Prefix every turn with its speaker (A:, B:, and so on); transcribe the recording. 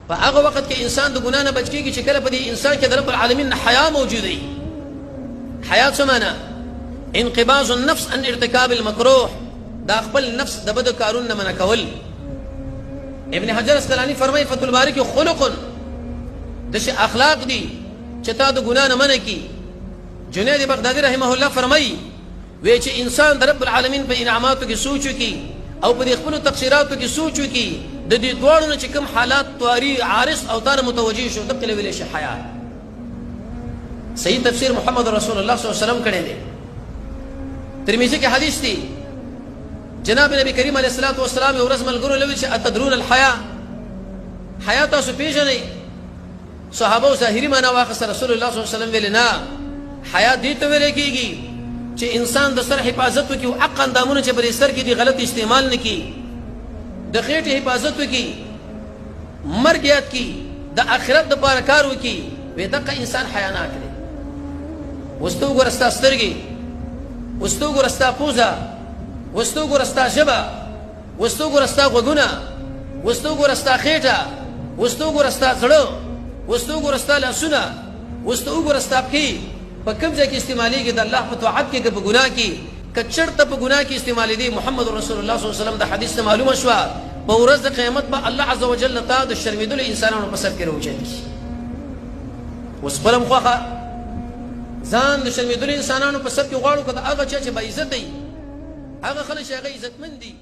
A: په هغه وخت کې انسان د ګناه نه بچ کېږي چې کله په دې انسان کې د رب العالمین حیا موجود وي. حیا څه معنا؟ انقباض النفس عن ارتكاب المکروه، دا خپل نفس د بدو کارونو نه منع کول. ابن حجر اسقلانی فرمایي فتح الباری کې خلق داسې اخلاق دي چې تا د ګناه نه منع کي. جنید بغدادي رحمه الله فرمایي وی چې انسان د رب العالمین په انعاماتو کې سوچ وکړي او په دې خپلو تقصیراتو کې سوچ وکړي، د دې دواړو نه چې کوم حالات طواري عارض او تانه متوجه شو دقه ویلی شي حیا. صحیح تفسیر محمد رسول الله صلی الله علیه وسلم کړی دی. ترمذی کې حدیث دی جناب نبی کریم علیه الصلاۃ والسلام یو ورځ ملګرو له ویل چې اتدرون الحیا، حیا تاسو پیژنئ؟ صحابه ظاهري معنا واخیسته. رسول الله صلی الله علیه وسلم ویل نه، حیا دې ته ویل کېږي چې انسان د سر حفاظت وکړي او حق اندامونه چې پر سر کې دي غلط استعمال نه کړي، د خېټې حفاظت وکړي، مرګ یاد کړي، د آخرت دپاره کار وکړي. وی دغه انسان حیا نه کړي. اوس ته وګوره ستا سترګې، اوس ته وګوره ستا پوزه، اوس ته وګوره ستا ژبه، اوس ته وګوره ستا غوږونه، اوس ته وګوره ستا خېټه، اوس ته وګوره ستا زړه، اوس ته وګوره ستا لاسونه، اوس ته وګوره ستا پښې په کوم ځای کې استعمالېږي؟ د الله په طاعت کې که په ګناه کې؟ که چېرته په ګناه کې استعمالېدی محمد رسول الله صلی الله علیه وسلم د حدیث نه معلومه شوه په ورځ د قیامت به الله عز وجل ته د شرمېدلو انسانانو په سر کې راوچتي. اوس خپله هم خوښه ځان د شرمېدلو انسانانو په سر کې غواړو که د هغه چا چې باعزت دی، هغه خلک چې هغه عزتمند دي